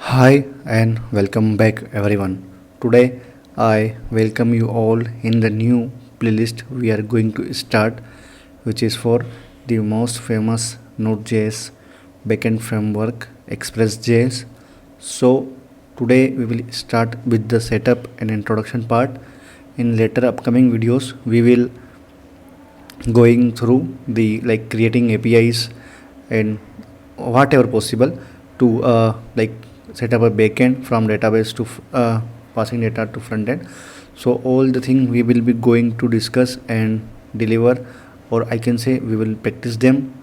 Hi and welcome back everyone. Today I welcome you all in the new playlist we are going to start, which is for the most famous Node.js backend framework ExpressJs. So today we will start with the setup and introduction part. In later upcoming videos we will going through the creating APIs and whatever possible to set up a backend from database to passing data to front end. So all the thing we will be going to discuss and deliver, or I can say we will practice them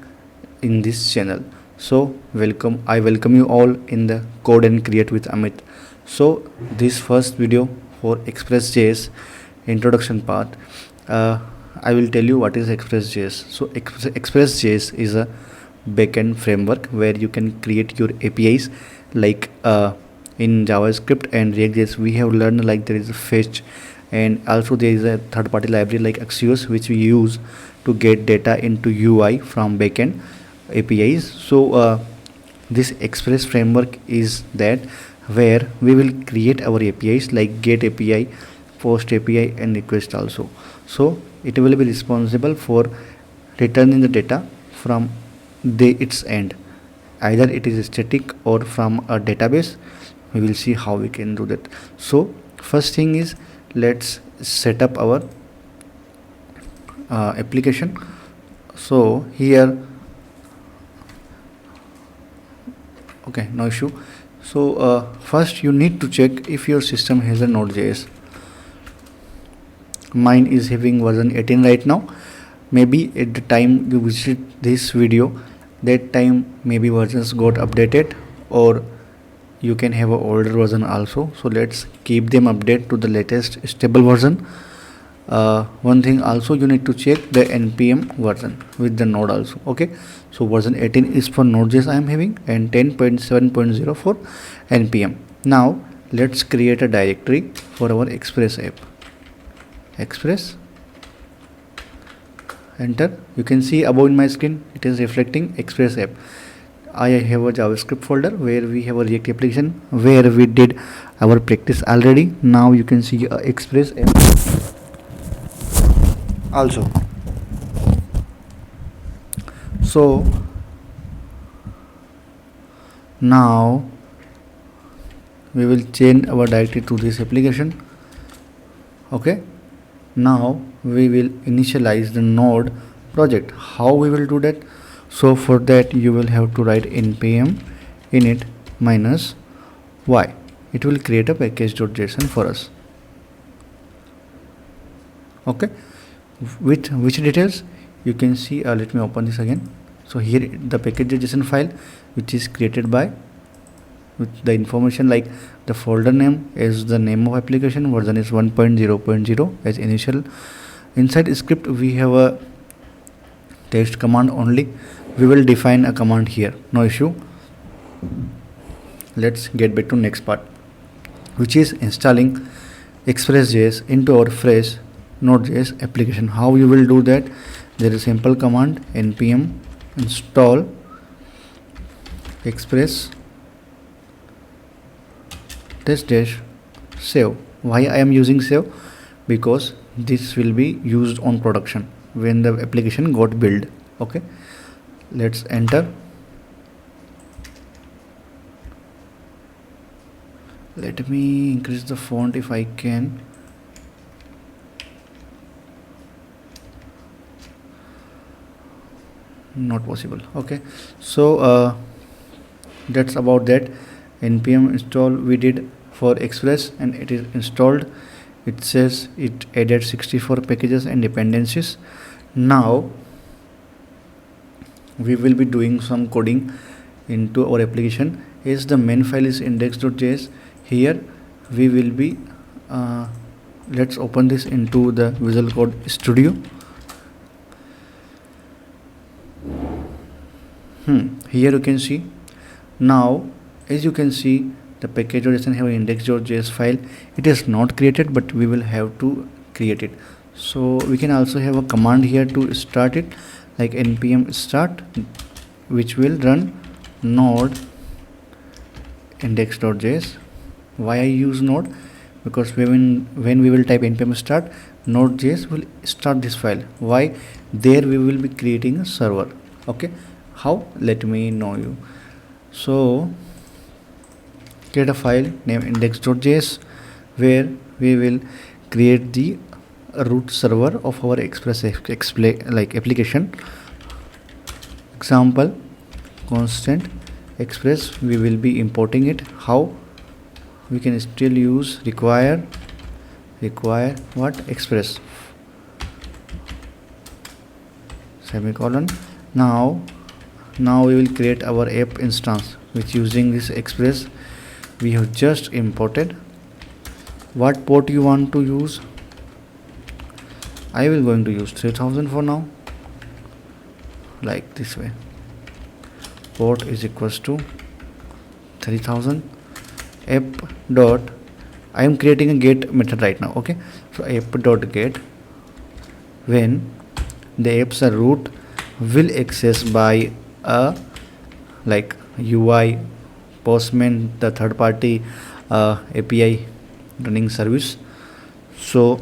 in this channel. So I welcome you all in the code and create with Amit. So this first video for ExpressJS introduction part, I will tell you what is ExpressJS. So ExpressJS is a backend framework where you can create your APIs like in JavaScript and React.js. We have learned like there is a fetch, and also there is a third-party library like Axios which we use to get data into UI from backend APIs. So this Express framework is that where we will create our APIs like get API, post API and request also. So it will be responsible for returning the data from its end, either it is static or from a database. We will see how we can do that. So first thing is, let's set up our application. So here, okay, no issue. So first you need to check if your system has a Node.js. Mine is having version 18 right now. Maybe at the time you visit this video, that time maybe versions got updated, or you can have an older version also. So let's keep them update to the latest stable version. One thing also, you need to check the npm version with the node also. Okay, so version 18 is for Node.js I am having, and 10.7.0 for npm. Now let's create a directory for our Express app. Express, enter. You can see above in my screen it is reflecting Express app. I have a JavaScript folder where we have a React application where we did our practice already. Now you can see Express app also. So now we will change our directory to this application. Okay, now we will initialize the node project. How we will do that? So for that you will have to write npm init minus y. It will create a package.json for us. Okay, with which details you can see, let me open this again. So here the package.json file which is created by, with the information like the folder name is the name of application, version is 1.0.0 as initial. Inside script we have a text command only. We will define a command here, no issue. Let's get back to next part, which is installing ExpressJS into our fresh Node.js application. How you will do that? There is a simple command npm install express test dash save. Why I am using save? Because this will be used on production when the application got built. Okay, let's enter. Let me increase the font if I can. Not possible. Okay, so that's about that. Npm install we did for Express and it is installed. It says it added 64 packages and dependencies. Now we will be doing some coding into our application. As the main file is index.js, here we will be let's open this into the Visual Code Studio. Here you can see. Now as you can see, the package.json have an index.js file. It is not created, but we will have to create it. So we can also have a command here to start it, like npm start, which will run node index.js. Why I use node? Because when we will type npm start, node.js will start this file. Why? There we will be creating a server. Okay, how? Let me know you. So create a file named index.js where we will create the root server of our application. Example constant express, we will be importing it. How? We can still use require what? Express semicolon. Now we will create our app instance which using this express we have just imported. What port you want to use? I will going to use 3000 for now, like this way. Port is equals to 3000. App dot, I am creating a get method right now. Okay, so app dot get, when the apps are root will access by a like UI Postman, the third party API running service. So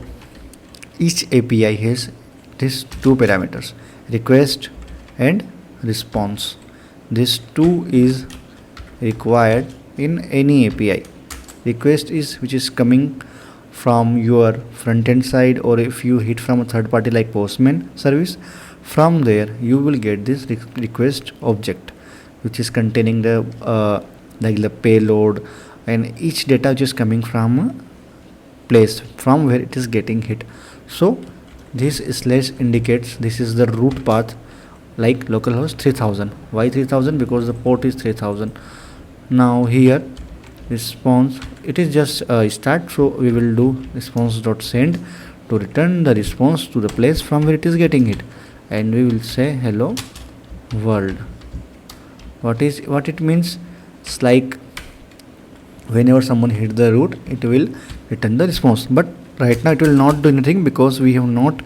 each API has these two parameters, request and response. This two is required in any API. Request is which is coming from your front end side, or if you hit from a third party like Postman service, from there you will get this request object which is containing the like the payload and each data which is coming from a place from where it is getting hit. So this slash indicates this is the root path, like localhost 3000. Why 3000? Because the port is 3000. Now here response, it is just start, so we will do response.send to return the response to the place from where it is getting hit, and we will say hello world. What it means? It's like whenever someone hit the root, it will return the response, but right now it will not do anything because we have not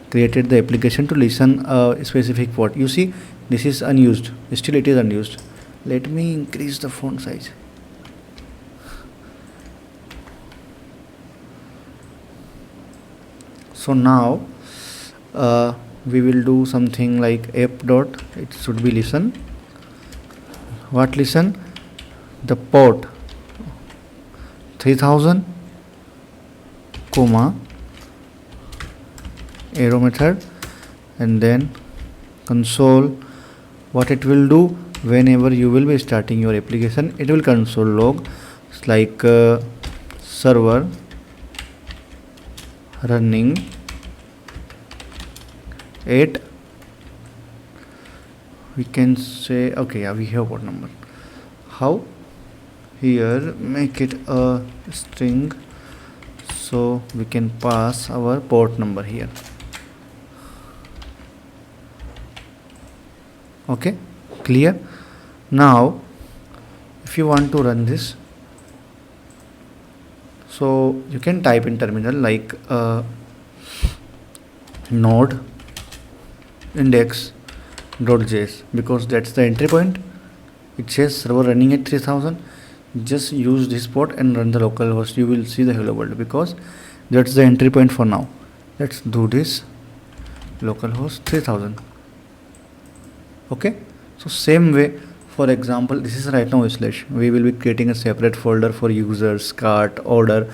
created the application to listen a specific port. You see, this is unused, still it is unused. Let me increase the font size. So now we will do something like app dot, it should be listen. What listen? The port 3000 comma arrow method, and then console. What it will do, whenever you will be starting your application, it will console log. It's like server running at, we can say, okay, yeah, we have port number. How? Here make it a string, so we can pass our port number here. Okay, clear? Now if you want to run this, so you can type in terminal like node index.js, because that's the entry point. It says server running at 3000. Just use this port and run the localhost. You will see the hello world because that's the entry point for now. Let's do this localhost 3000. Okay, so same way, for example, this is right now slash, we will be creating a separate folder for users, cart, order,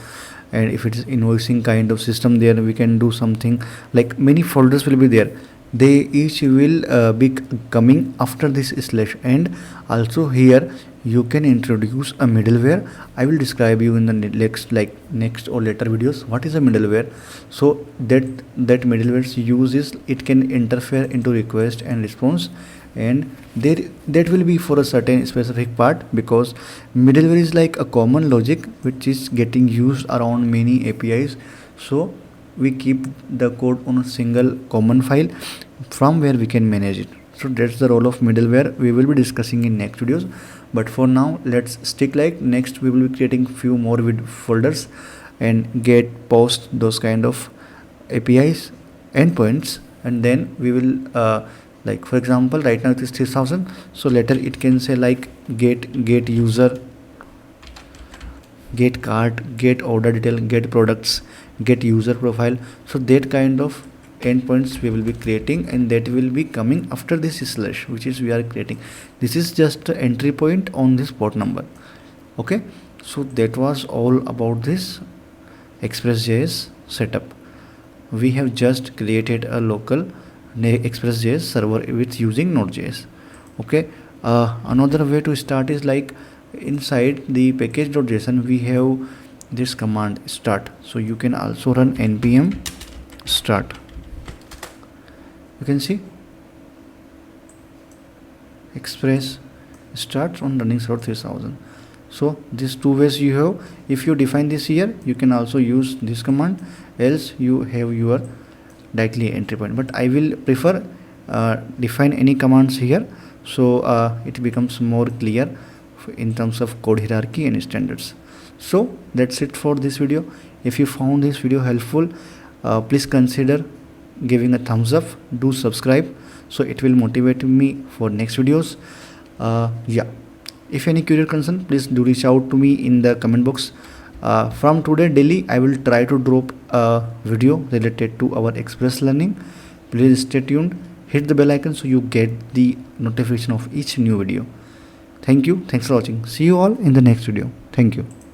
and if it is invoicing kind of system, there we can do something like many folders will be there. They each will be coming after this slash, and also here you can introduce a middleware. I will describe you in the next or later videos what is a middleware. So that middleware's use is it can interfere into request and response, and that will be for a certain specific part, because middleware is like a common logic which is getting used around many APIs. So we keep the code on a single common file from where we can manage it. So that's the role of middleware. We will be discussing in next videos, but for now let's stick like next we will be creating few more folders and get post those kind of APIs endpoints, and then we will like for example right now it is 3000, so later it can say like get user get cart, get order detail, get products, get user profile. So that kind of endpoints we will be creating, and that will be coming after this slash, which is we are creating. This is just the entry point on this port number. Okay, so that was all about this ExpressJS setup. We have just created a local ExpressJS server with using Node.js. Okay, another way to start is like inside the package.json we have this command start. So you can also run npm start. You can see Express starts on running server 3000. So these two ways you have. If you define this here, you can also use this command, else you have your directly entry point. But I will prefer define any commands here, so it becomes more clear in terms of code hierarchy and standards. So that's it for this video. If you found this video helpful, please consider giving a thumbs up, do subscribe, so it will motivate me for next videos. Yeah, if any curious concern, please do reach out to me in the comment box. From today daily I will try to drop a video related to our Express learning. Please stay tuned, hit the bell icon so you get the notification of each new video. Thank you, thanks for watching. See you all in the next video. Thank you.